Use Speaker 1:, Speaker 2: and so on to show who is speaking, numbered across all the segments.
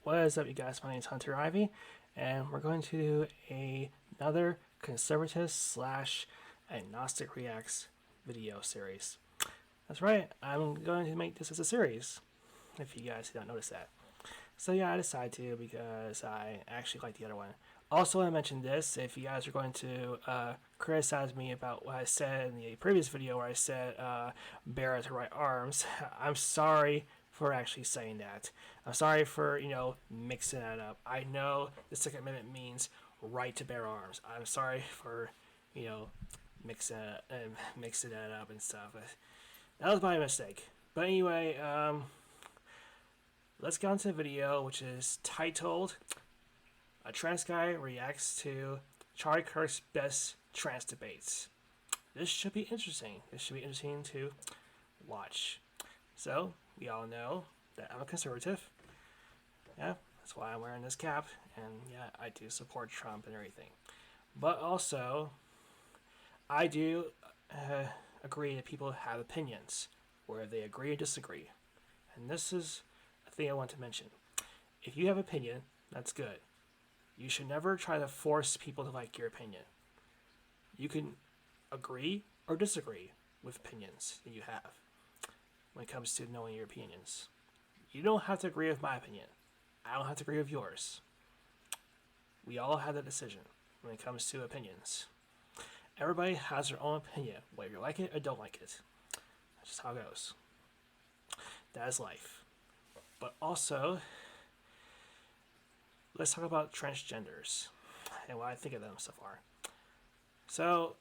Speaker 1: What is up, you guys? My name is Hunter Ivy, and we're going to do another conservative slash agnostic reacts video series. That's right, I'm going to make this as a series, if you guys don't notice that. So yeah, I decided to because I actually like the other one. Also, I mentioned this, if you guys are going to criticize me about what I said in the previous video where I said bear to right arms, I'm sorry for actually saying that. I'm sorry for, mixing that up. I know the Second Amendment means right to bear arms. I'm sorry for, mixing that up and stuff. That was my mistake. But anyway, let's get on to the video, which is titled "A Trans Guy Reacts to Charlie Kirk's Best Trans Debates." This should be interesting. This should be interesting to watch. So, we all know that I'm a conservative. Yeah, that's why I'm wearing this cap. And yeah, I do support Trump and everything. But also, I do agree that people have opinions, where they agree or disagree. And this is a thing I want to mention. If you have an opinion, that's good. You should never try to force people to like your opinion. You can agree or disagree with opinions that you have when it comes to knowing your opinions. You don't have to agree with my opinion. I don't have to agree with yours. We all have that decision when it comes to opinions. Everybody has their own opinion, whether you like it or don't like it. That's just how it goes. That is life. But also, let's talk about transgenders and what I think of them so far. So,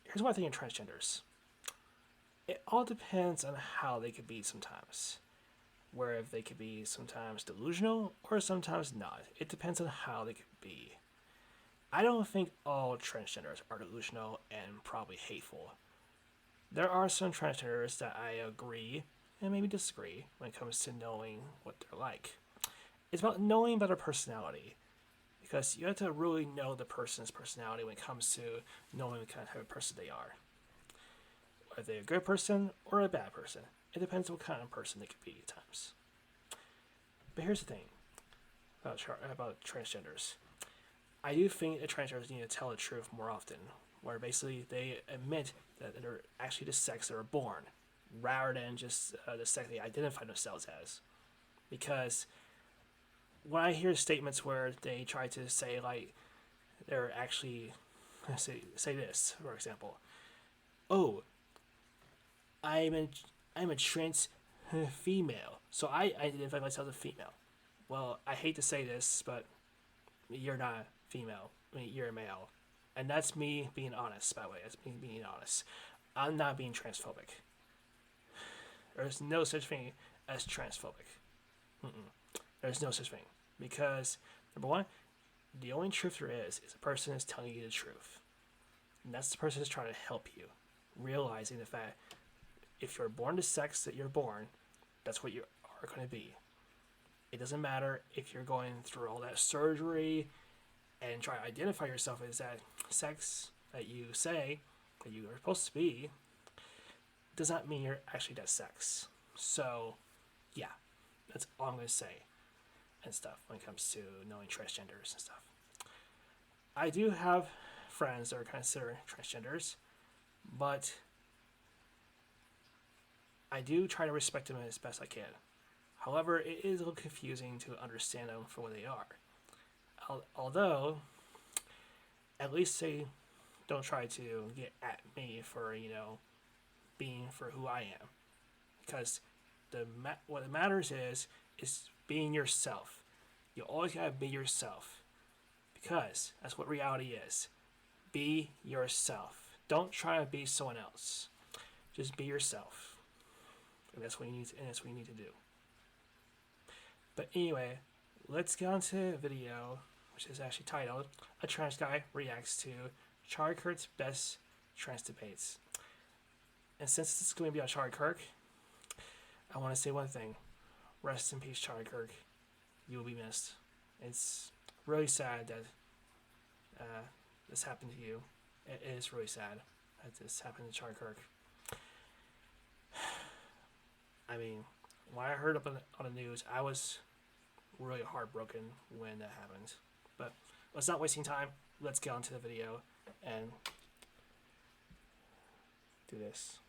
Speaker 1: here's what I think of transgenders. It all depends on how they could be sometimes. Where if they could be sometimes delusional or sometimes not. It depends on how they could be. I don't think all transgenders are delusional and probably hateful. There are some transgenders that I agree and maybe disagree when it comes to knowing what they're like. It's about knowing about their personality. Because you have to really know the person's personality when it comes to knowing what kind of person they are. Are they a good person or a bad person? It depends what kind of person they could be at times. But here's the thing about transgenders. I do think that transgenders need to tell the truth more often, where basically they admit that they're actually the sex they were born, rather than just the sex they identify themselves as. Because when I hear statements where they try to say, like, they're actually, say this, for example, oh, I'm a trans female, so I identify myself as a female. Well, I hate to say this, but you're not female. I mean, you're a male. And that's me being honest, by the way. That's me being honest. I'm not being transphobic. There's no such thing as transphobic. There's no such thing. Because, number one, the only truth there is a person is telling you the truth. And that's the person who's trying to help you. Realizing the fact if you're born the sex that you're born, that's what you are going to be. It doesn't matter if you're going through all that surgery and try to identify yourself as that sex that you say that you are supposed to be, does not mean you're actually that sex. So, yeah, that's all I'm going to say and stuff when it comes to knowing transgenders and stuff. I do have friends that are considered transgenders, but I do try to respect them as best I can. However, it is a little confusing to understand them for what they are. Although, at least they don't try to get at me for, being for who I am. Because what matters is being yourself. You always gotta be yourself. Because that's what reality is. Be yourself. Don't try to be someone else. Just be yourself. And that's what you need to do. But anyway, let's get on to the video, which is actually titled "A Trans Guy Reacts to Charlie Kirk's Best Trans Debates." And since this is going to be on Charlie Kirk, I want to say one thing. Rest in peace, Charlie Kirk. You will be missed. It's really sad that this happened to you. It is really sad that this happened to Charlie Kirk. I mean, when I heard up on the news, I was really heartbroken when that happened. But let's not wasting time. Let's get on to the video and do this.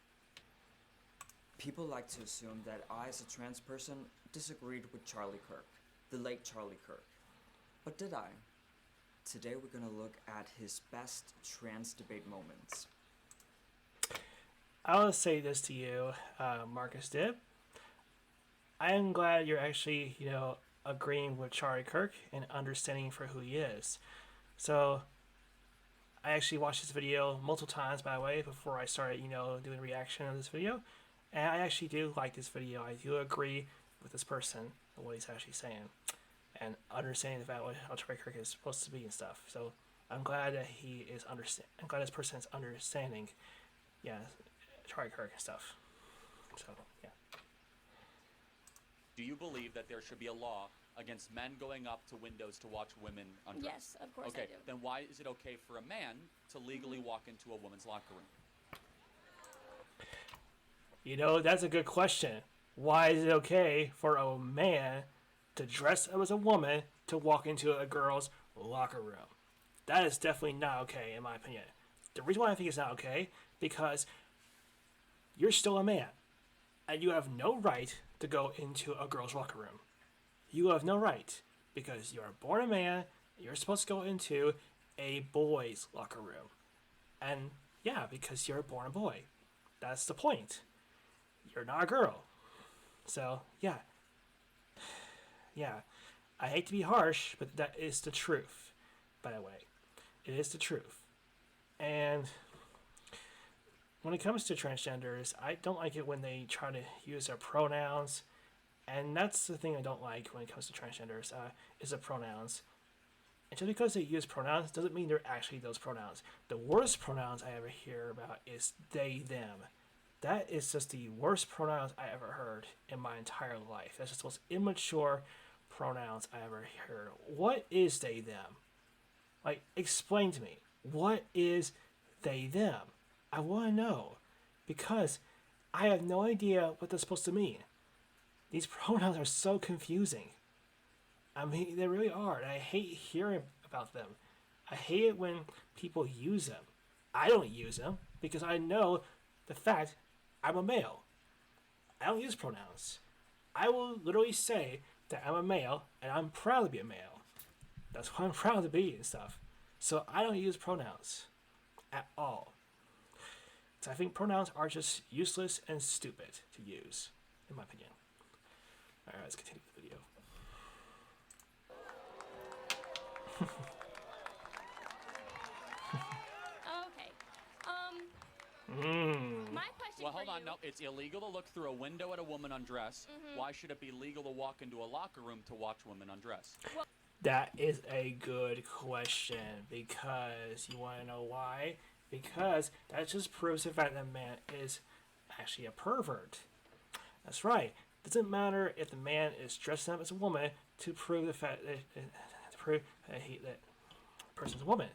Speaker 2: People like to assume that I, as a trans person, disagreed with Charlie Kirk, the late Charlie Kirk. But did I? Today we're gonna look at his best trans debate moments.
Speaker 1: I want to say this to you, Marcus Dibb. I am glad you're actually, agreeing with Charlie Kirk and understanding for who he is. So, I actually watched this video multiple times, by the way, before I started, doing reaction of this video. And I actually do like this video. I do agree with this person and what he's actually saying, and understanding the fact how Charlie Kirk is supposed to be and stuff. So, I'm glad that he is understand. I'm glad this person is understanding, yeah, Charlie Kirk and stuff. So, yeah.
Speaker 3: Do you believe that there should be a law against men going up to windows to watch women undress?
Speaker 4: Yes, of course
Speaker 3: okay,
Speaker 4: I do.
Speaker 3: then why is it okay for a man to legally walk into a woman's locker room?
Speaker 1: That's a good question. Why is it okay for a man to dress up as a woman to walk into a girl's locker room? That is definitely not okay, in my opinion. The reason why I think it's not okay, because you're still a man, and you have no right to go into a girl's locker room. You have no right, because you are born a man, you're supposed to go into a boy's locker room. And yeah, because you're born a boy. That's the point. You're not a girl. So, yeah. Yeah. I hate to be harsh, but that is the truth, by the way. It is the truth. And when it comes to transgenders, I don't like it when they try to use their pronouns. And that's the thing I don't like when it comes to transgenders, is the pronouns. And just because they use pronouns doesn't mean they're actually those pronouns. The worst pronouns I ever hear about is they, them. That is just the worst pronouns I ever heard in my entire life. That's just the most immature pronouns I ever heard. What is they, them? Like, explain to me. What is they, them? I want to know. Because I have no idea what that's supposed to mean. These pronouns are so confusing. I mean, they really are. And I hate hearing about them. I hate it when people use them. I don't use them because I know the fact I'm a male. I don't use pronouns. I will literally say that I'm a male and I'm proud to be a male. That's what I'm proud to be and stuff. So I don't use pronouns at all. So I think pronouns are just useless and stupid to use, in my opinion. Alright, let's continue the video.
Speaker 4: Okay. My question
Speaker 3: Well, hold
Speaker 4: for
Speaker 3: on.
Speaker 4: you.
Speaker 3: No, it's illegal to look through a window at a woman undressed. Why should it be legal to walk into a locker room to watch women undress?
Speaker 1: That is a good question, because you want to know why? Because that just proves the fact that man is actually a pervert. That's right. It doesn't matter if the man is dressed up as a woman to prove the fact that that person's a woman.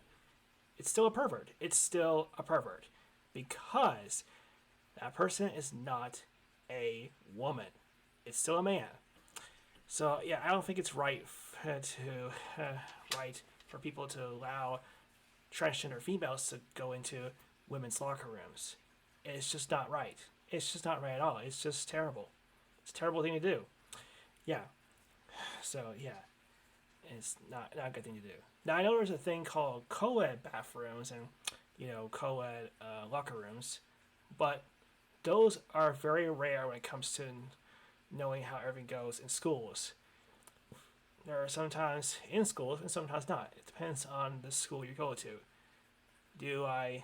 Speaker 1: It's still a pervert. It's still a pervert, because that person is not a woman. It's still a man. So yeah, I don't think it's right for people to allow transgender females to go into women's locker rooms. It's just not right. It's just not right at all. It's just terrible. It's a terrible thing to do. Yeah. So yeah, it's not a good thing to do. Now I know there's a thing called co-ed bathrooms and co-ed locker rooms, but those are very rare when it comes to knowing how everything goes in schools. There are sometimes in schools and sometimes not. It depends on the school you go to. Do I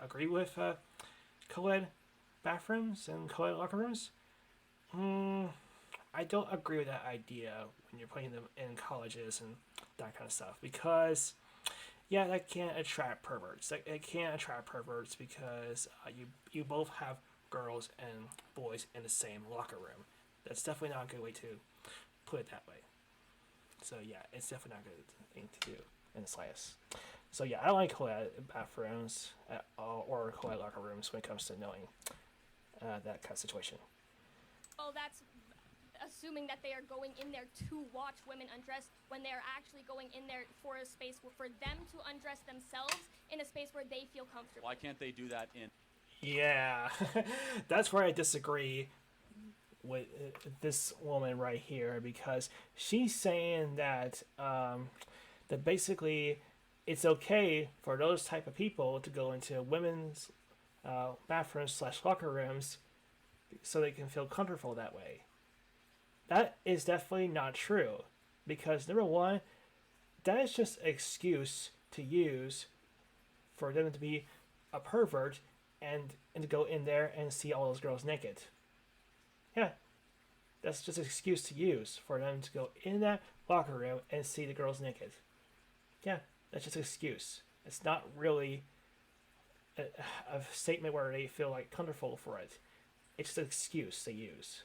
Speaker 1: agree with co-ed bathrooms and co-ed locker rooms? I don't agree with that idea when you're putting them in colleges and that kind of stuff, because yeah, that can attract perverts. It can attract perverts because you both have girls and boys in the same locker room. That's definitely not a good way to put it that way. So yeah, it's definitely not a good thing to do in the slightest. So yeah, I don't like co-ed bathrooms at all, or co-ed locker rooms when it comes to knowing that kind of situation.
Speaker 4: Oh, that's assuming that they are going in there to watch women undress when they are actually going in there for a space for them to undress themselves in a space where they feel comfortable.
Speaker 3: Why can't they do that in?
Speaker 1: Yeah, that's where I disagree with this woman right here, because she's saying that that basically it's okay for those type of people to go into women's bathrooms slash locker rooms so they can feel comfortable that way. That is definitely not true, because number one, that is just an excuse to use for them to be a pervert and to go in there and see all those girls naked. Yeah, that's just an excuse to use for them to go in that locker room and see the girls naked. Yeah, that's just an excuse. It's not really a statement where they feel like comfortable for it. It's just an excuse they use.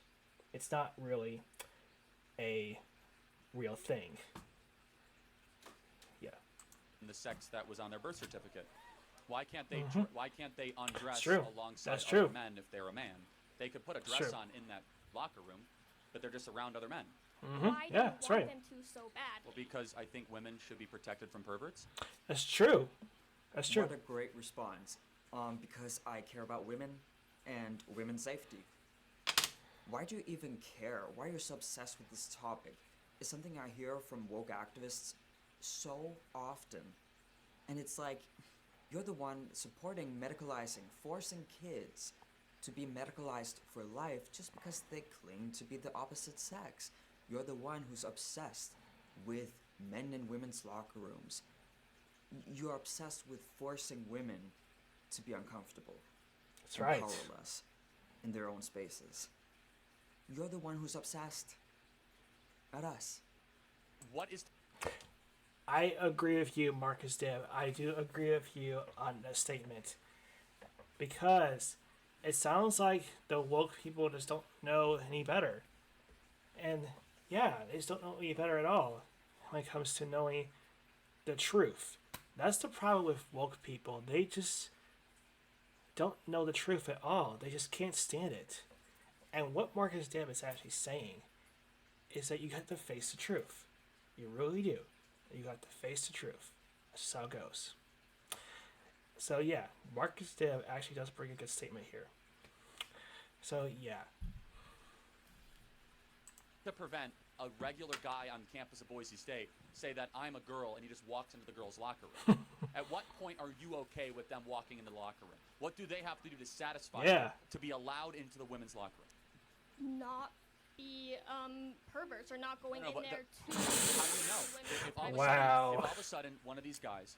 Speaker 1: It's not really a real thing. Yeah.
Speaker 3: The sex that was on their birth certificate. Why can't they? Why can't they undress alongside
Speaker 1: That's
Speaker 3: other
Speaker 1: true.
Speaker 3: men if they're a man? They could put a
Speaker 1: That's
Speaker 3: dress
Speaker 1: true.
Speaker 3: on in that locker room, but they're just around other men.
Speaker 4: Why do
Speaker 1: Yeah,
Speaker 4: you
Speaker 1: that's
Speaker 4: want
Speaker 1: right.
Speaker 4: them to so bad?
Speaker 3: Well, because I think women should be protected from perverts.
Speaker 1: That's true. That's true.
Speaker 2: What a great response. Because I care about women and women's safety. Why do you even care? Why are you so obsessed with this topic? It's something I hear from woke activists so often. And it's like, you're the one supporting medicalizing, forcing kids to be medicalized for life just because they claim to be the opposite sex. You're the one who's obsessed with men in women's locker rooms. You're obsessed with forcing women to be uncomfortable
Speaker 1: That's
Speaker 2: and
Speaker 1: right.
Speaker 2: powerless in their own spaces. You're the one who's obsessed. Not us.
Speaker 3: What is?
Speaker 1: I agree with you, Marcus Dibb. I do agree with you on that statement. Because it sounds like the woke people just don't know any better. And yeah, they just don't know any better at all when it comes to knowing the truth. That's the problem with woke people. They just don't know the truth at all. They just can't stand it. And what Marcus Dibb is actually saying is that you have to face the truth. You really do. You got to face the truth. That's just how it goes. So yeah, Marcus Dibb actually does bring a good statement here. So yeah.
Speaker 3: To prevent a regular guy on campus of Boise State say that I'm a girl and he just walks into the girls' locker room. At what point are you okay with them walking into the locker room? What do they have to do to satisfy you to be allowed into the women's locker room?
Speaker 4: Not be perverts or not going
Speaker 3: No,
Speaker 4: in
Speaker 3: but
Speaker 4: there to
Speaker 3: How do you know?
Speaker 4: women.
Speaker 3: If all, of a
Speaker 1: Wow.
Speaker 3: sudden, if all of a sudden one of these guys,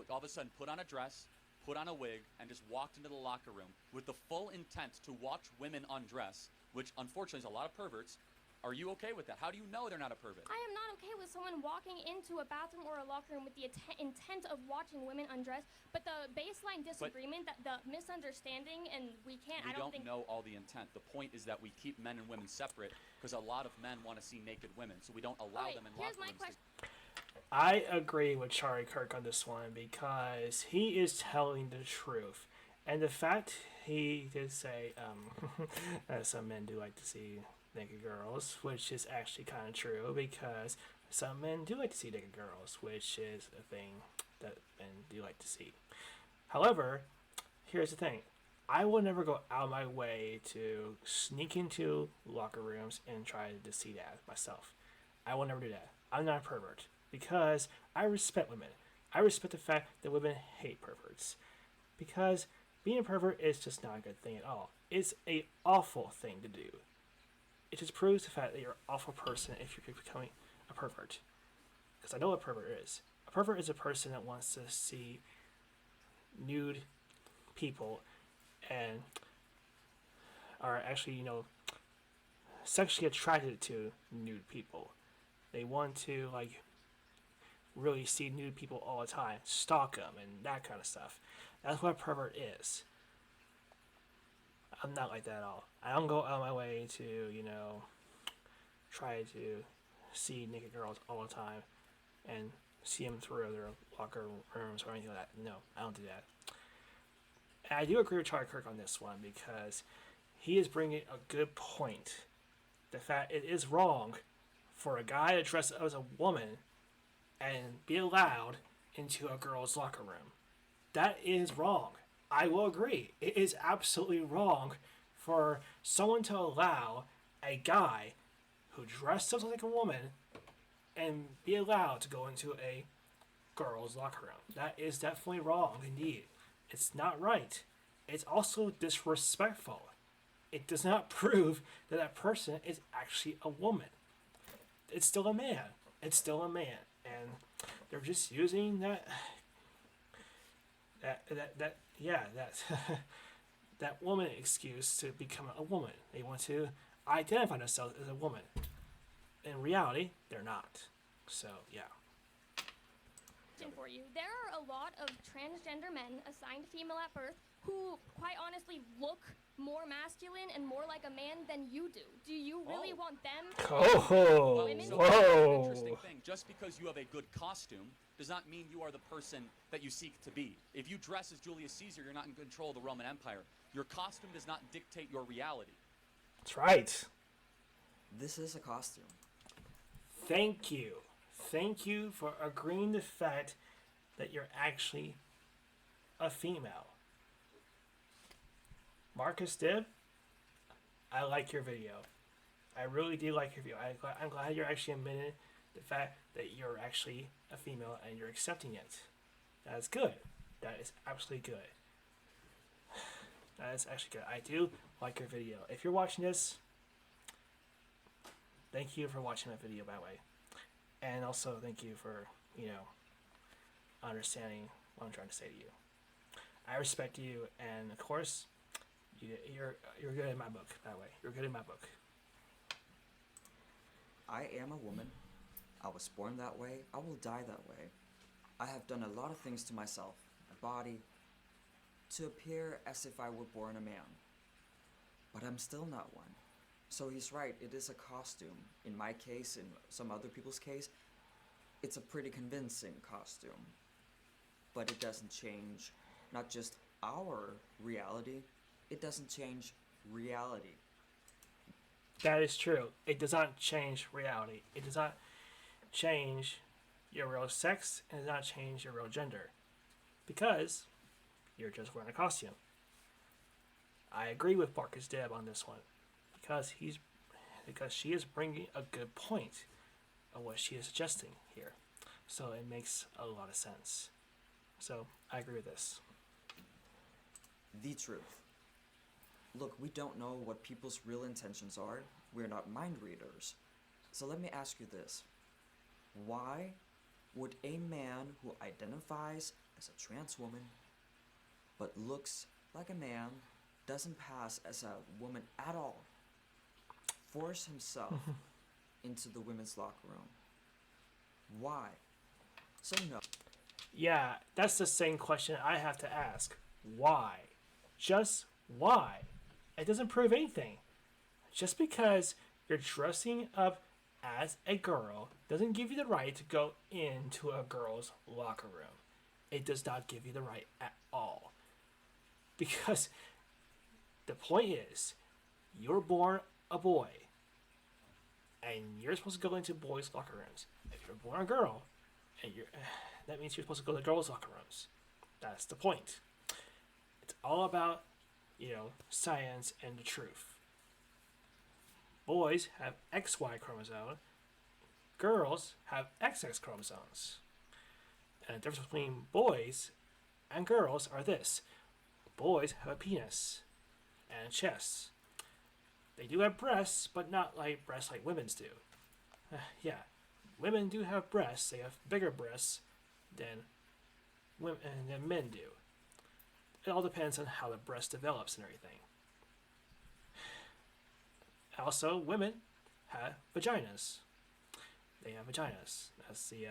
Speaker 3: all of a sudden put on a dress, put on a wig, and just walked into the locker room with the full intent to watch women undress, which unfortunately is a lot of perverts, are you okay with that? How do you know they're not a pervert?
Speaker 4: I am not okay with someone walking into a bathroom or a locker room with the intent of watching women undress, but the baseline disagreement, that the misunderstanding, and we can't,
Speaker 3: We
Speaker 4: I don't think...
Speaker 3: know all the intent. The point is that we keep men and women separate because a lot of men want to see naked women, so we don't allow them in
Speaker 4: here's
Speaker 3: locker
Speaker 4: my
Speaker 3: rooms.
Speaker 4: question.
Speaker 1: I agree with Charlie Kirk on this one because he is telling the truth. And the fact he did say that some men do like to see naked girls, which is actually kind of true because some men do like to see naked girls, which is a thing that men do like to see. However, here's the thing. I will never go out of my way to sneak into locker rooms and try to see that myself. I will never do that. I'm not a pervert because I respect women. I respect the fact that women hate perverts because being a pervert is just not a good thing at all. It's an awful thing to do. It just proves the fact that you're an awful person if you're becoming a pervert. Because I know what a pervert is. A pervert is a person that wants to see nude people and are actually, sexually attracted to nude people. They want to, really see nude people all the time, stalk them, and that kind of stuff. That's what a pervert is. I'm not like that at all. I don't go out of my way to, try to see naked girls all the time and see them through their locker rooms or anything like that. No, I don't do that. And I do agree with Charlie Kirk on this one because he is bringing a good point the fact it is wrong for a guy to dress as a woman and be allowed into a girl's locker room. That is wrong. I will agree. It is absolutely wrong for someone to allow a guy who dressed up like a woman and be allowed to go into a girl's locker room. That is definitely wrong indeed. It's not right. It's also disrespectful. It does not prove that that person is actually a woman. It's still a man. It's still a man. And they're just using that that woman excuse to become a woman. They want to identify themselves as a woman. In reality, they're not. So, yeah.
Speaker 4: For you, there are a lot of transgender men assigned female at birth who, quite honestly, look more masculine and more like a man than you do. Do you really want them to
Speaker 1: Oh,
Speaker 4: women?
Speaker 3: So that's an
Speaker 1: whoa.
Speaker 3: interesting thing. Just because you have a good costume does not mean you are the person that you seek to be. If you dress as Julius Caesar, you're not in control of the Roman Empire. Your costume does not dictate your reality.
Speaker 1: That's right.
Speaker 2: This is a costume.
Speaker 1: Thank you. Thank you for agreeing to the fact that you're actually a female. Marcus Dib, I like your video. I really do like your video. I'm glad you're actually admitting the fact that you're actually a female and you're accepting it. That is good. That is absolutely good. That is actually good. I do like your video. If you're watching this, thank you for watching my video, by the way. And also thank you for, understanding what I'm trying to say to you. I respect you, and of course, you're good in my book, by the way. You're good in my book.
Speaker 2: I am a woman. I was born that way. I will die that way. I have done a lot of things to myself, my body, to appear as if I were born a man. But I'm still not one. So he's right, it is a costume. In my case, in some other people's case, it's a pretty convincing costume. But it doesn't change not just our reality, it doesn't change reality.
Speaker 1: That is true. It does not change reality. It does not change your real sex, and it does not change your real gender. Because you're just wearing a costume. I agree with Marcus Deb on this one. Because she is bringing a good point of what she is suggesting here. So it makes a lot of sense. So I agree with this.
Speaker 2: The truth. Look, we don't know what people's real intentions are. We're not mind readers. So let me ask you this. Why would a man who identifies as a trans woman but looks like a man, doesn't pass as a woman at all, force himself into the women's locker room? Why? So no.
Speaker 1: Yeah, that's the same question I have to ask. Why? Just why? It doesn't prove anything. Just because you're dressing up as a girl doesn't give you the right to go into a girl's locker room. It does not give you the right at all. Because the point is, you're born a boy, and you're supposed to go into boys' locker rooms. If you're born a girl, and that means you're supposed to go to girls' locker rooms. That's the point. It's all about, science and the truth. Boys have XY chromosome. Girls have XX chromosomes. And the difference between boys and girls are this. Boys have a penis and a chest. They do have breasts, but not like breasts like women's do. Yeah, women do have breasts. They have bigger breasts than men do. It all depends on how the breast develops and everything. Also, women have vaginas. They have vaginas. That's the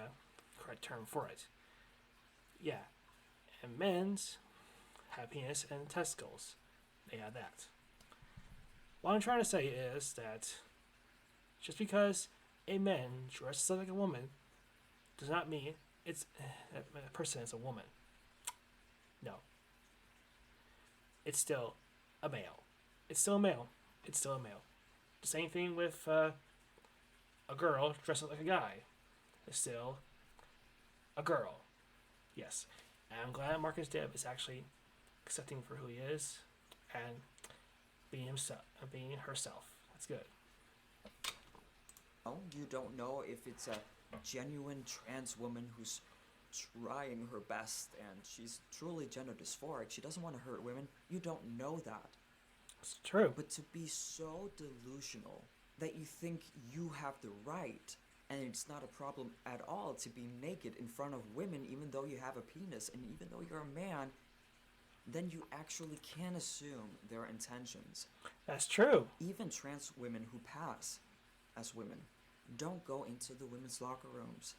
Speaker 1: correct term for it. Yeah, and men's have penis and testicles. They have that. What I'm trying to say is that just because a man dresses up like a woman does not mean a person is a woman. No. It's still a male. It's still a male. It's still a male. The same thing with a girl dressed up like a guy. It's still a girl. Yes. And I'm glad Marcus Dibb is actually accepting for who he is and being himself, being herself. That's good.
Speaker 2: Oh, you don't know if it's a genuine trans woman who's trying her best and she's truly gender dysphoric. She doesn't want to hurt women. You don't know that.
Speaker 1: It's true.
Speaker 2: But to be so delusional that you think you have the right and it's not a problem at all to be naked in front of women even though you have a penis and even though you're a man, then you actually can assume their intentions.
Speaker 1: That's true.
Speaker 2: Even trans women who pass as women don't go into the women's locker rooms.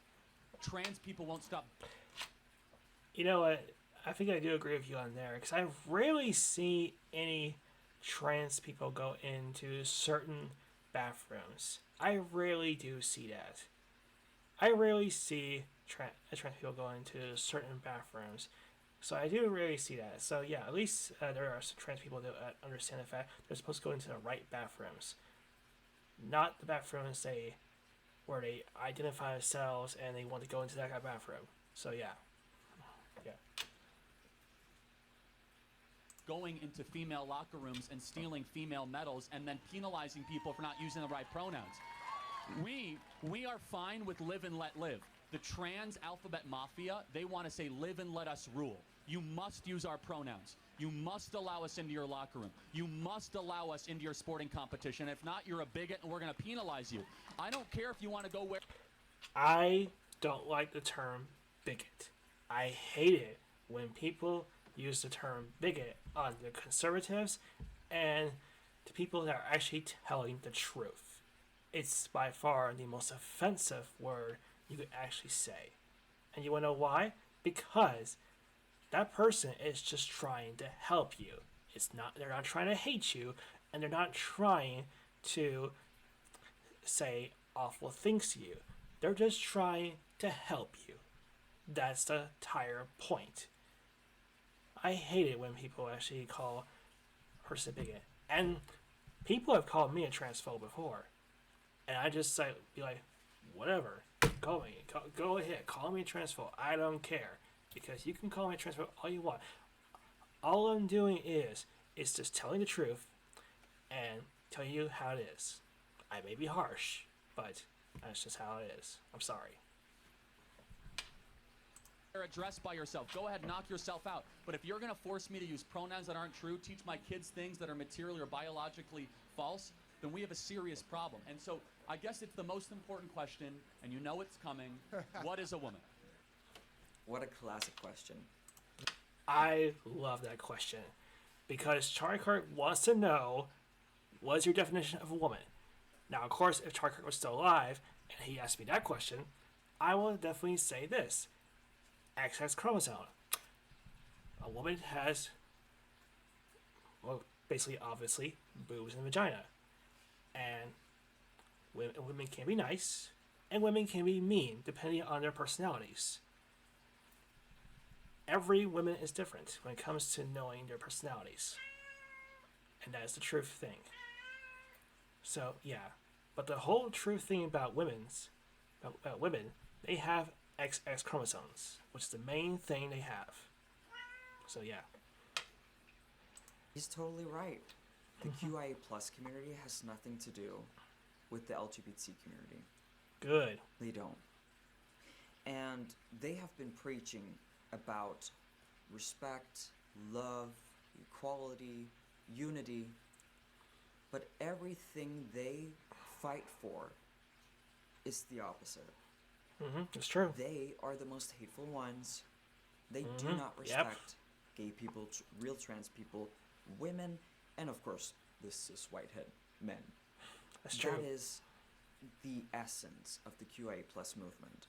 Speaker 3: Trans people won't stop.
Speaker 1: You know what? I think I do agree with you on there because I rarely see any trans people go into certain bathrooms. I rarely do see that. I rarely see trans people go into certain bathrooms. So I do really see that. So yeah, at least there are some trans people that understand the fact they're supposed to go into the right bathrooms, not the bathrooms where they identify themselves and they want to go into that kind of bathroom. So yeah.
Speaker 3: Going into female locker rooms and stealing female medals and then penalizing people for not using the right pronouns. We are fine with live and let live. The trans alphabet mafia, they want to say live and let us rule. You must use our pronouns. You must allow us into your locker room. You must allow us into your sporting competition. If not, you're a bigot and we're going to penalize you. I don't care if you want to go where...
Speaker 1: I don't like the term bigot. I hate it when people use the term bigot on the conservatives and the people that are actually telling the truth. It's by far the most offensive word you could actually say. And you want to know why? Because that person is just trying to help you. They're not trying to hate you, and they're not trying to say awful things to you. They're just trying to help you. That's the entire point. I hate it when people actually call a person a bigot. And people have called me a transphobe before. And I just be like, whatever. Go ahead. Call me a transphobe. I don't care. Because you can call me a transphobe all you want. All I'm doing is just telling the truth and telling you how it is. I may be harsh, but that's just how it is. I'm sorry.
Speaker 3: Addressed by yourself. Go ahead, knock yourself out. But if you're going to force me to use pronouns that aren't true, teach my kids things that are materially or biologically false, then we have a serious problem. And so I guess it's the most important question, and you know it's coming. What is a woman?
Speaker 2: What a classic question.
Speaker 1: I love that question because Charlie Kirk wants to know what is your definition of a woman. Now, of course, if Charlie Kirk was still alive and he asked me that question, I will definitely say this. XX chromosome. A woman has, well, basically, obviously, boobs and vagina. And women can be nice, and women can be mean, depending on their personalities. Every woman is different when it comes to knowing their personalities. And that is the truth thing. So, yeah. But the whole true thing about women, they have XX chromosomes, which is the main thing they have. So, yeah.
Speaker 2: He's totally right. The QIA plus community has nothing to do with the LGBT community.
Speaker 1: Good.
Speaker 2: They don't. And they have been preaching about respect, love, equality, unity, but everything they fight for is the opposite.
Speaker 1: It's true.
Speaker 2: They are the most hateful ones. They do not respect gay people, real trans people, women, and of course, the cis whitehead men.
Speaker 1: That's true.
Speaker 2: That is the essence of the QIA plus movement.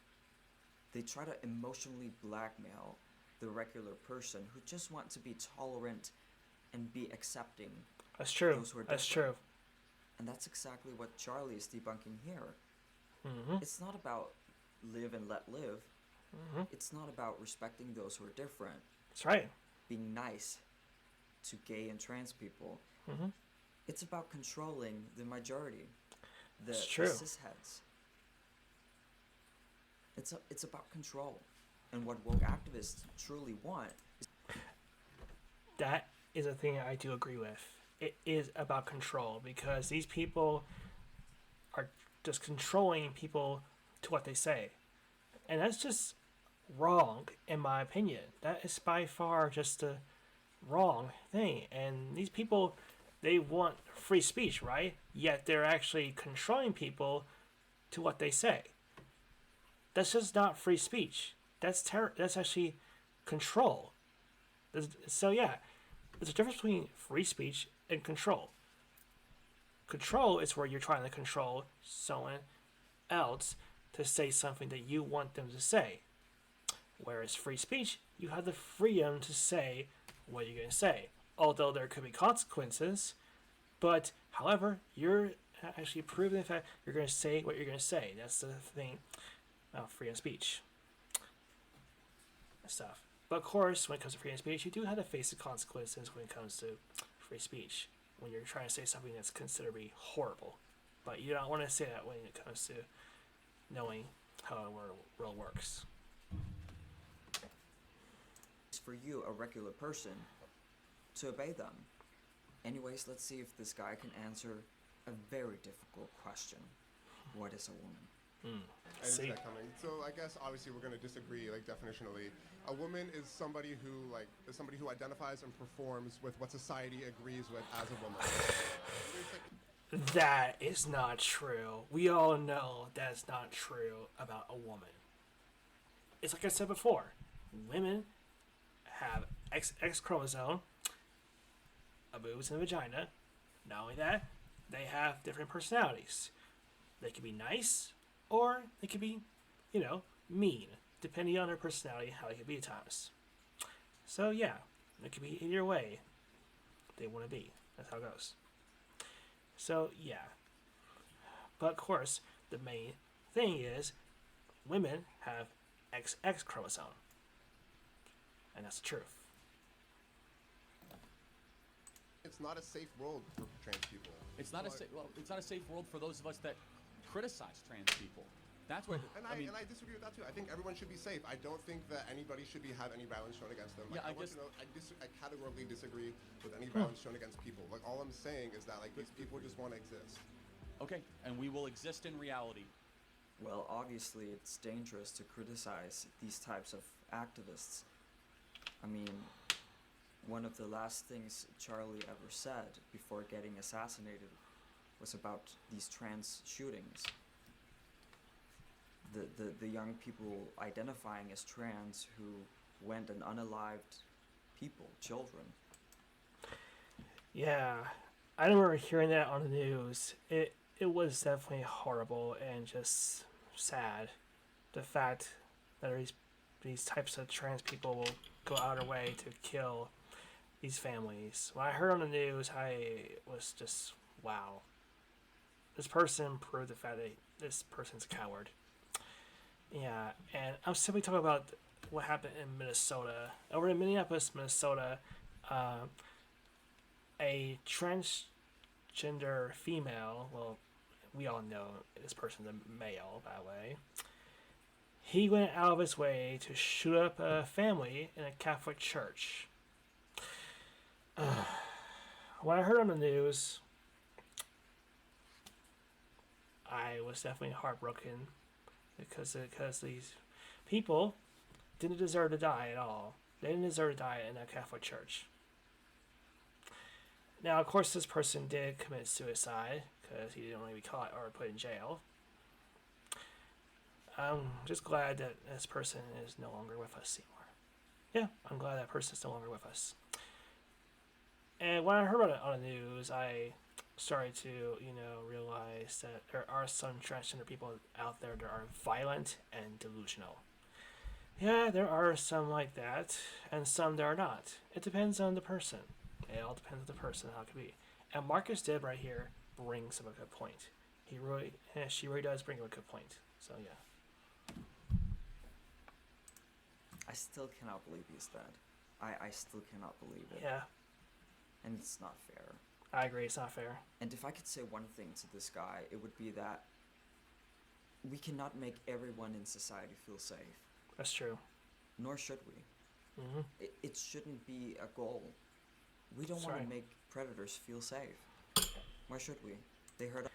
Speaker 2: They try to emotionally blackmail the regular person who just want to be tolerant and be accepting.
Speaker 1: That's true.
Speaker 2: Those who are
Speaker 1: That's
Speaker 2: different.
Speaker 1: true.
Speaker 2: And that's exactly what Charlie is debunking here. It's not about live and let live. It's not about respecting those who are different.
Speaker 1: That's right.
Speaker 2: Being nice to gay and trans people. It's about controlling the majority, the
Speaker 1: It's true.
Speaker 2: cisheads. It's about control, and what woke activists truly want.
Speaker 1: That is a thing I do agree with. It is about control because these people are just controlling people to what they say. And that's just wrong, in my opinion. That is by far just the wrong thing. And these people, they want free speech, right? Yet they're actually controlling people to what they say. That's just not free speech. That's actually control. So yeah, there's a difference between free speech and control. Control is where you're trying to control someone else to say something that you want them to say. Whereas free speech, you have the freedom to say what you're going to say. Although there could be consequences, but however, you're actually proving the fact you're going to say what you're going to say. That's the thing about freedom of speech and stuff. But of course, when it comes to freedom of speech, you do have to face the consequences when it comes to free speech. When you're trying to say something that's considered to be horrible. But you don't want to say that when it comes to knowing how the world works.
Speaker 2: It's for you, a regular person, to obey them. Anyways, let's see if this guy can answer a very difficult question. What is a woman?
Speaker 5: I didn't see that coming. So I guess obviously we're going to disagree, like definitionally. A woman is somebody who identifies and performs with what society agrees with as a woman.
Speaker 1: That is not true. We all know that's not true about a woman. It's like I said before. Women have X chromosome, a boobs and a vagina. Not only that, they have different personalities. They can be nice, or they can be, mean, depending on their personality, how they can be at times. So yeah, it can be either way they want to be. That's how it goes. So yeah. But of course, the main thing is women have XX chromosome. And that's the truth.
Speaker 5: It's not a safe world for trans people.
Speaker 3: It's not it's not a safe world for those of us that criticize trans people. That's where
Speaker 5: And I disagree with that too. I think everyone should be safe. I don't think that anybody should have any violence shown against them. Like,
Speaker 3: Yeah,
Speaker 5: I categorically disagree with any violence shown against people. Like all I'm saying is that these people just want to exist.
Speaker 3: Okay, and we will exist in reality.
Speaker 2: Well, obviously, it's dangerous to criticize these types of activists. I mean, one of the last things Charlie ever said before getting assassinated was about these trans shootings. The young people identifying as trans who went and unalived people, children.
Speaker 1: Yeah, I remember hearing that on the news. It was definitely horrible and just sad. The fact that these types of trans people will go out of their way to kill these families. When I heard on the news, I was just, wow. This person proved the fact that this person's a coward. Yeah, and I'm simply talking about what happened in Minnesota. Over in Minneapolis, Minnesota, a transgender female, well, we all know this person's a male, by the way. He went out of his way to shoot up a family in a Catholic church. When I heard on the news, I was definitely heartbroken because these people didn't deserve to die at all. They didn't deserve to die in a Catholic church. Now, of course, this person did commit suicide because he didn't want to be caught or put in jail. I'm just glad that this person is no longer with us anymore. Yeah, I'm glad that person is no longer with us. And when I heard about it on the news, I started to, realize that there are some transgender people out there that are violent and delusional. Yeah, there are some like that, and some that are not. It depends on the person. It all depends on the person, how it can be. And Marcus did right here brings up a good point. She really does bring up a good point. So yeah.
Speaker 2: I still cannot believe he's dead. I still cannot believe it.
Speaker 1: Yeah.
Speaker 2: And it's not fair.
Speaker 1: I agree. It's not fair.
Speaker 2: And if I could say one thing to this guy, it would be that we cannot make everyone in society feel safe,
Speaker 1: That's true.
Speaker 2: nor should we.
Speaker 1: Hmm.
Speaker 2: It shouldn't be a goal. We don't
Speaker 1: That's
Speaker 2: want to
Speaker 1: right.
Speaker 2: make predators feel safe. Why should we? They hurt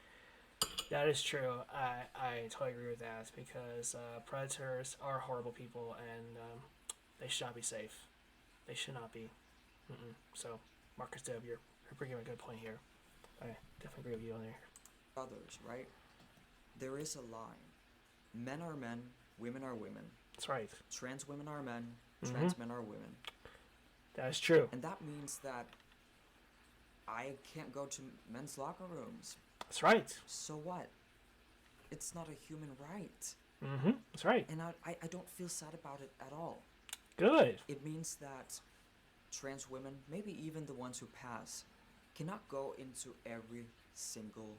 Speaker 1: That is true. I totally agree with that because predators are horrible people and they should not be safe. They should not be. Mm-mm. So, Marcus Deb, you're bringing a good point here. I definitely agree with you on there.
Speaker 2: others, right? There is a line. Men are men, women are women.
Speaker 1: That's right.
Speaker 2: Trans women are men,
Speaker 1: Mm-hmm.
Speaker 2: trans men are women.
Speaker 1: That is true.
Speaker 2: And that means that I can't go to men's locker rooms.
Speaker 1: That's right.
Speaker 2: So what? It's not a human right.
Speaker 1: Mm-hmm. That's right.
Speaker 2: And I don't feel sad about it at all.
Speaker 1: Good.
Speaker 2: It means that trans women, maybe even the ones who pass, cannot go into every single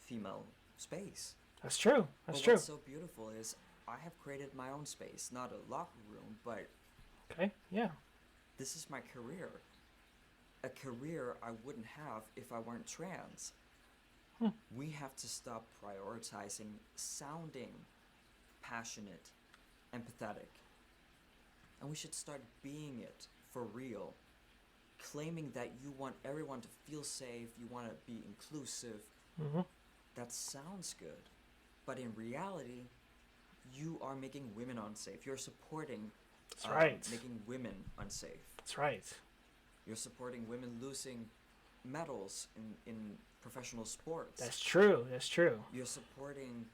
Speaker 2: female space.
Speaker 1: That's true. That's
Speaker 2: But
Speaker 1: true.
Speaker 2: what's so beautiful is I have created my own space, not a locker room, but
Speaker 1: Okay. Yeah.
Speaker 2: this is my career. A career I wouldn't have if I weren't trans. We have to stop prioritizing sounding passionate, empathetic. And we should start being it for real. Claiming that you want everyone to feel safe, you want to be inclusive.
Speaker 1: Mm-hmm.
Speaker 2: That sounds good. But in reality, you are making women unsafe. You're supporting
Speaker 1: That's right.
Speaker 2: making women unsafe.
Speaker 1: That's right.
Speaker 2: You're supporting women losing medals in professional sports.
Speaker 1: That's true. That's true.
Speaker 2: You're supporting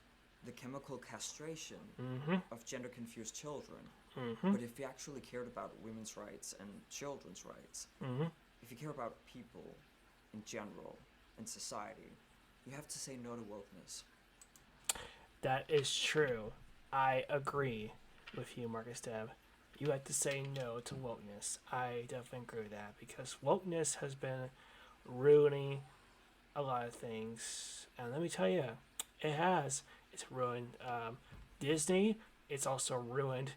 Speaker 2: the chemical castration
Speaker 1: Mm-hmm.
Speaker 2: of gender confused children.
Speaker 1: Mm-hmm.
Speaker 2: But if you actually cared about women's rights and children's rights,
Speaker 1: Mm-hmm.
Speaker 2: if you care about people in general in society, you have to say no to wokeness.
Speaker 1: That is true. I agree with you, Marcus Deb. You have to say no to wokeness. I definitely agree with that because wokeness has been ruining a lot of things. And let me tell you, it has. It's ruined Disney. It's also ruined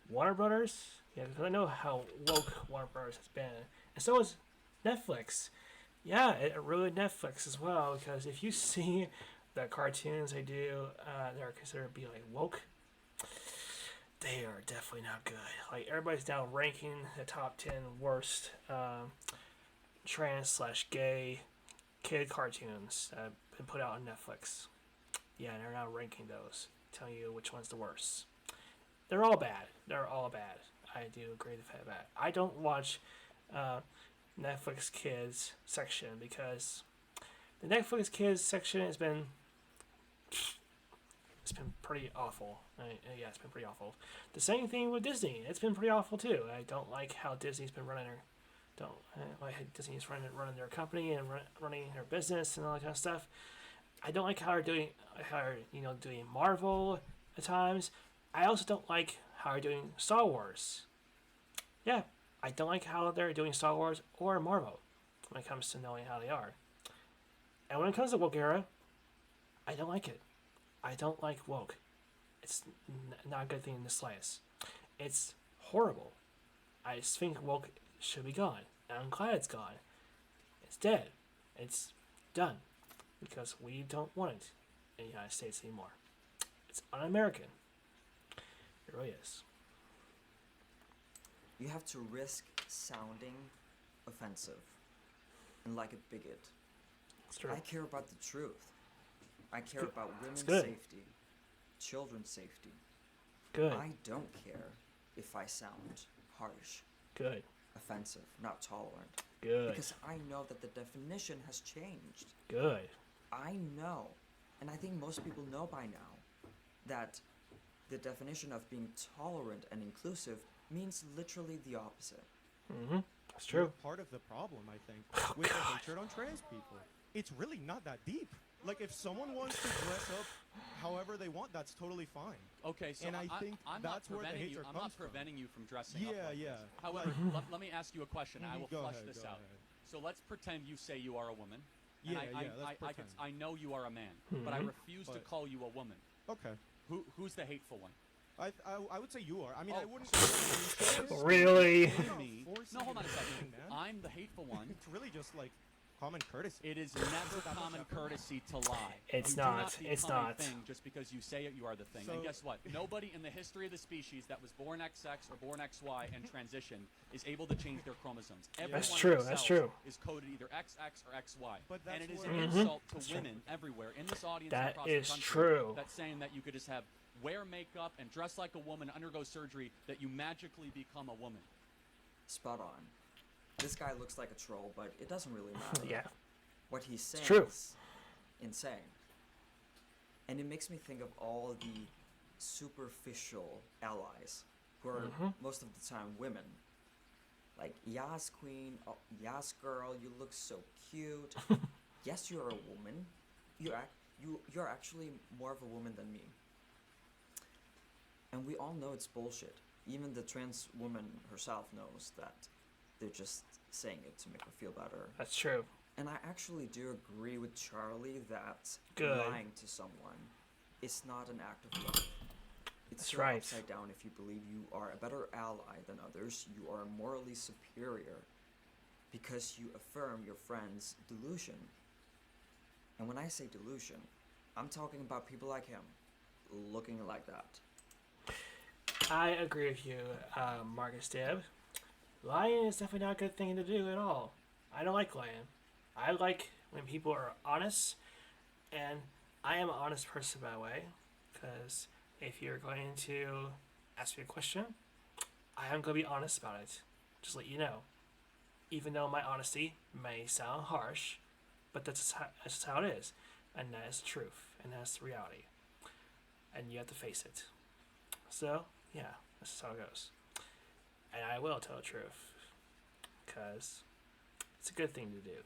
Speaker 1: Warner Brothers. Yeah, because I know how woke Warner Brothers has been. And so is Netflix. Yeah, it ruined Netflix as well because if you see the cartoons they do that are considered to be like woke, they are definitely not good. Like everybody's now ranking the top 10 worst trans/gay kid cartoons that have been put out on Netflix. Yeah, they're now ranking those, telling you which one's the worst. They're all bad. They're all bad. I do agree with that. I don't watch Netflix Kids section because the Netflix Kids section has been pretty awful. Yeah, it's been pretty awful. The same thing with Disney. It's been pretty awful too. I don't like how Disney's been running like Disney's running their company and running their business and all that kind of stuff. I don't like how they're doing doing Marvel at times. I also don't like how they're doing Star Wars. Yeah, I don't like how they're doing Star Wars or Marvel when it comes to knowing how they are. And when it comes to woke era, I don't like it. I don't like woke. It's not a good thing in the slightest. It's horrible. I just think woke should be gone. And I'm glad it's gone. It's dead. It's done. Because we don't want it in the United States anymore. It's un-American. It really is.
Speaker 2: You have to risk sounding offensive and like a bigot.
Speaker 1: It's true.
Speaker 2: I care about the truth. I care about women's
Speaker 1: good.
Speaker 2: safety, children's safety.
Speaker 1: Good.
Speaker 2: I don't care if I sound harsh,
Speaker 1: Good.
Speaker 2: offensive, not tolerant.
Speaker 1: Good.
Speaker 2: Because I know that the definition has changed.
Speaker 1: Good.
Speaker 2: I know, and I think most people know by now, that the definition of being tolerant and inclusive means literally the opposite.
Speaker 1: Mm-hmm. That's
Speaker 6: You're
Speaker 1: true.
Speaker 6: part of the problem, I think,
Speaker 1: Oh,
Speaker 6: with the
Speaker 1: God.
Speaker 6: hatred on trans people. It's really not that deep. Like, if someone wants to dress up however they want, that's totally fine.
Speaker 3: Okay, so
Speaker 6: And I think
Speaker 3: I'm
Speaker 6: that's
Speaker 3: not
Speaker 6: where the
Speaker 3: preventing
Speaker 6: hatred
Speaker 3: you. I'm not
Speaker 6: comes from.
Speaker 3: preventing you from dressing up.
Speaker 6: Yeah,
Speaker 3: like
Speaker 6: yeah.
Speaker 3: this. However,
Speaker 1: Mm-hmm.
Speaker 3: let me ask you a question. I will
Speaker 6: Go
Speaker 3: flush
Speaker 6: ahead,
Speaker 3: this
Speaker 6: go
Speaker 3: out.
Speaker 6: ahead.
Speaker 3: So let's pretend you say you are a woman.
Speaker 6: Yeah,
Speaker 3: and
Speaker 6: yeah, let's pretend.
Speaker 3: I know you are a man, but I
Speaker 1: Mhm.
Speaker 3: refuse to
Speaker 6: But-
Speaker 3: call you a woman.
Speaker 6: Okay.
Speaker 3: Who's the hateful one?
Speaker 6: I would say you are. I mean,
Speaker 3: Oh,
Speaker 6: I wouldn't.
Speaker 1: Really?
Speaker 3: No, hold on a second.
Speaker 6: Man.
Speaker 3: I'm the hateful one.
Speaker 6: It's really just like common courtesy.
Speaker 3: It is never common courtesy to lie.
Speaker 1: It's
Speaker 3: you do
Speaker 1: not.
Speaker 3: not
Speaker 1: It's
Speaker 3: become
Speaker 1: not.
Speaker 3: a thing just because you say it, you are the thing. And
Speaker 6: So-
Speaker 3: guess what? Nobody in the history of the species that was born XX or born XY and transitioned is able to change their chromosomes. Every
Speaker 1: That's
Speaker 3: one
Speaker 1: true,
Speaker 3: of their
Speaker 1: that's
Speaker 3: cells
Speaker 1: true.
Speaker 3: is coded either XX or XY.
Speaker 6: But
Speaker 3: And
Speaker 6: that's
Speaker 3: it is
Speaker 6: where-
Speaker 3: an
Speaker 1: Mhm.
Speaker 3: insult to
Speaker 1: That's true.
Speaker 3: women everywhere in this audience
Speaker 1: That
Speaker 3: and across
Speaker 1: is
Speaker 3: the country.
Speaker 1: true.
Speaker 3: That's saying that you could just have wear makeup and dress like a woman, undergo surgery, that you magically become a woman.
Speaker 2: Spot on. This guy looks like a troll, but it doesn't really matter.
Speaker 1: Yeah.
Speaker 2: What he's saying
Speaker 1: true.
Speaker 2: is insane. And it makes me think of all the superficial allies who are most of the time women. Like, yes, queen, oh, yes, girl, you look so cute. Yes, you're a woman. You're actually more of a woman than me. And we all know it's bullshit. Even the trans woman herself knows that they're just saying it to make her feel better.
Speaker 1: That's true.
Speaker 2: And I actually do agree with Charlie that
Speaker 1: Good.
Speaker 2: lying to someone is not an act of love. It's
Speaker 1: That's
Speaker 2: so
Speaker 1: right.
Speaker 2: upside down if you believe you are a better ally than others, you are morally superior because you affirm your friend's delusion. And when I say delusion, I'm talking about people like him, looking like that.
Speaker 1: I agree with you, Marcus Dib. Lying is definitely not a good thing to do at all. I don't like lying. I like when people are honest, and I am an honest person, by the way, because if you're going to ask me a question, I am going to be honest about it. Just let you know. Even though my honesty may sound harsh, but that's just how it is. And that is the truth, and that's the reality. And you have to face it. So, yeah, that's just how it goes. And I will tell the truth, because it's a good thing to do.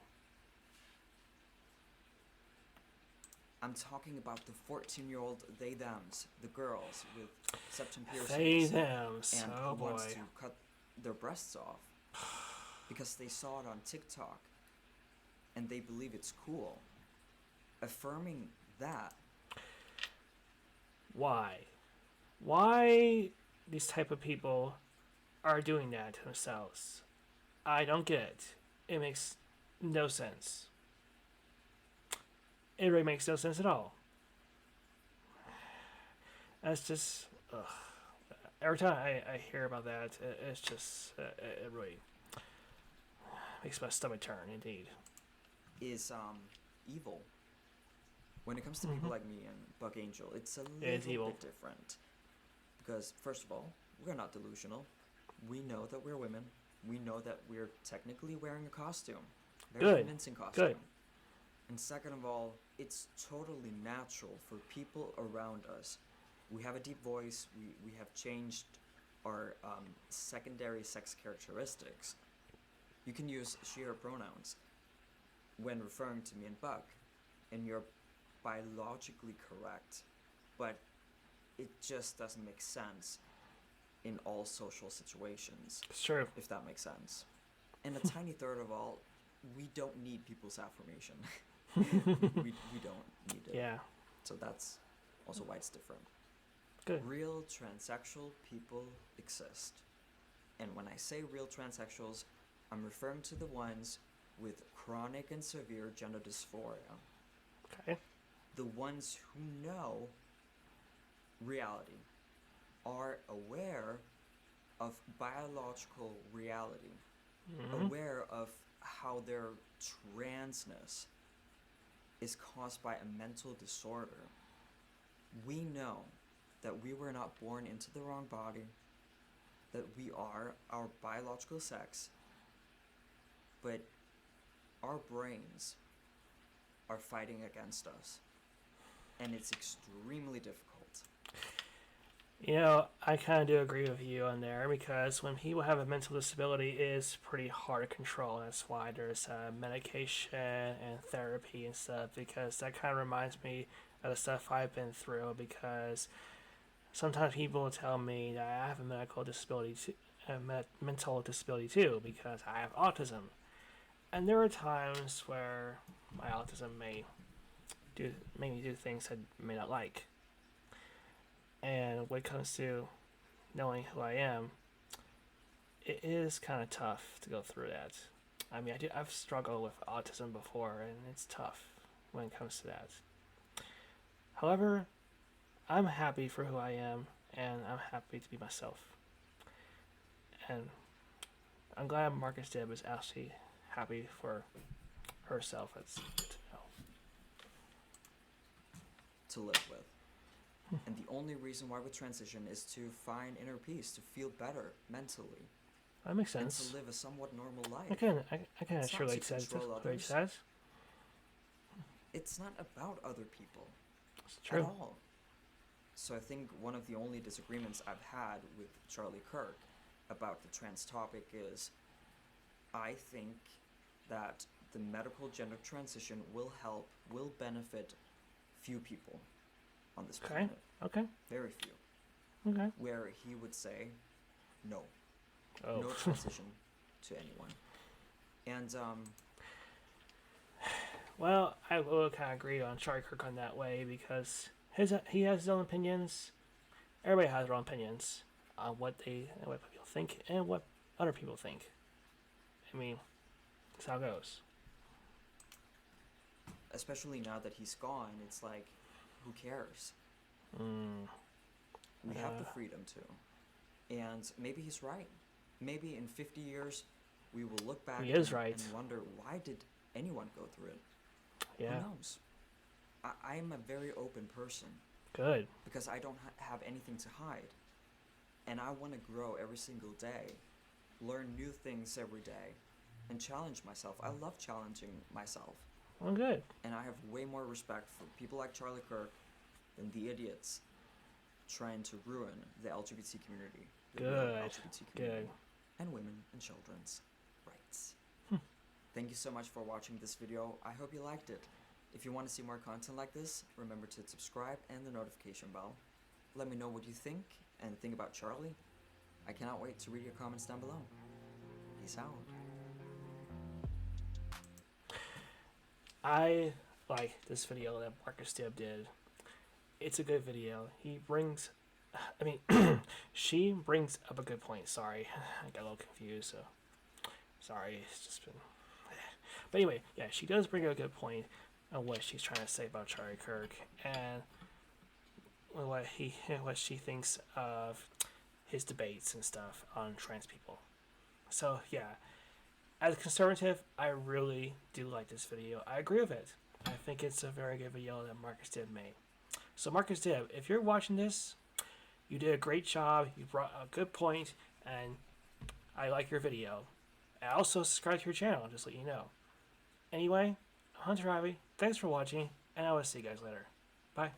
Speaker 2: I'm talking about the 14-year-old they-thems, the girls with septum piercings.
Speaker 1: They thems.
Speaker 2: And
Speaker 1: Oh
Speaker 2: who wants
Speaker 1: boy.
Speaker 2: to cut their breasts off because they saw it on TikTok and they believe it's cool. Affirming that,
Speaker 1: Why? Why these type of people are doing that to themselves? I don't get it. It makes no sense. It really makes no sense at all. That's just... Ugh. Every time I hear about that, it's just... it really makes my stomach turn, indeed.
Speaker 2: is evil. When it comes to people like me and Buck Angel, it's a
Speaker 1: It's
Speaker 2: little
Speaker 1: evil.
Speaker 2: bit different. Because, first of all, we're not delusional. We know that we're women. We know that we're technically wearing a costume. Very
Speaker 1: Good.
Speaker 2: convincing costume.
Speaker 1: Good.
Speaker 2: And second of all, it's totally natural for people around us. We have a deep voice. We have changed our secondary sex characteristics. You can use she, her pronouns when referring to me and Buck, and you're biologically correct, but it just doesn't make sense in all social situations,
Speaker 1: It's true.
Speaker 2: if that makes sense. And a tiny third of all, we don't need people's affirmation. we don't need it.
Speaker 1: Yeah.
Speaker 2: So that's also why it's different.
Speaker 1: Good.
Speaker 2: Real transsexual people exist. And when I say real transsexuals, I'm referring to the ones with chronic and severe gender dysphoria.
Speaker 1: Okay.
Speaker 2: The ones who know reality, are aware of biological reality, aware of how their transness is caused by a mental disorder. We know that we were not born into the wrong body, that we are our biological sex, but our brains are fighting against us, and it's extremely difficult.
Speaker 1: You know, I kind of do agree with you on there because when people have a mental disability, it is pretty hard to control. That's why there's medication and therapy and stuff, because that kind of reminds me of the stuff I've been through. Because sometimes people will tell me that I have a medical disability, mental disability too, because I have autism. And there are times where my autism may make me do things I may not like. And when it comes to knowing who I am, it is kind of tough to go through that. I mean, I've struggled with autism before, and it's tough when it comes to that. However, I'm happy for who I am, and I'm happy to be myself. And I'm glad Marcus Dibb is actually happy for herself. It's good to know.
Speaker 2: To live with. And the only reason why we transition is to find inner peace, to feel better mentally,
Speaker 1: That makes
Speaker 2: and
Speaker 1: sense.
Speaker 2: to live a somewhat normal life.
Speaker 1: I can
Speaker 2: It's not
Speaker 1: surely
Speaker 2: to
Speaker 1: says
Speaker 2: control
Speaker 1: what he
Speaker 2: others.
Speaker 1: says.
Speaker 2: It's not about other people
Speaker 1: It's
Speaker 2: at
Speaker 1: true.
Speaker 2: all. So I think one of the only disagreements I've had with Charlie Kirk about the trans topic is I think that the medical gender transition will benefit few people on this
Speaker 1: Okay.
Speaker 2: planet.
Speaker 1: Okay.
Speaker 2: Very few.
Speaker 1: Okay.
Speaker 2: Where he would say, no.
Speaker 1: Oh.
Speaker 2: No transition to anyone. And
Speaker 1: Well, I will kind of agree on Charlie Kirk on that way because he has his own opinions. Everybody has their own opinions on what people think and what other people think. I mean, that's how it goes.
Speaker 2: especially now that he's gone, it's like, who cares? We have the
Speaker 1: Yeah.
Speaker 2: freedom to. And maybe he's right. Maybe in 50 years, we will look back
Speaker 1: He is
Speaker 2: and,
Speaker 1: right.
Speaker 2: and wonder, why did anyone go through it?
Speaker 1: Yeah.
Speaker 2: Who knows? I'm a very open person
Speaker 1: Good.
Speaker 2: because I don't have anything to hide. And I want to grow every single day, learn new things every day, and challenge myself. I love challenging myself.
Speaker 1: Well, good.
Speaker 2: And I have way more respect for people like Charlie Kirk than the idiots trying to ruin the LGBT community. The real
Speaker 1: Good.
Speaker 2: LGBT community.
Speaker 1: Good.
Speaker 2: And women and children's rights. Thank you so much for watching this video. I hope you liked it. If you want to see more content like this, remember to subscribe and the notification bell. Let me know what you think and think about Charlie. I cannot wait to read your comments down below. Peace out.
Speaker 1: I like this video that Marcus Dibb did. It's a good video. She brings up a good point. Sorry, I got a little confused, so sorry. It's just been. But anyway, yeah, she does bring up a good point on what she's trying to say about Charlie Kirk and what she thinks of his debates and stuff on trans people. So yeah, as a conservative, I really do like this video. I agree with it. I think it's a very good video that Marcus Dibb made. So Marcus Dibb, if you're watching this, you did a great job. You brought a good point, and I like your video. And also subscribe to your channel, just to let you know. Anyway, Hunter Ivy, thanks for watching, and I will see you guys later. Bye.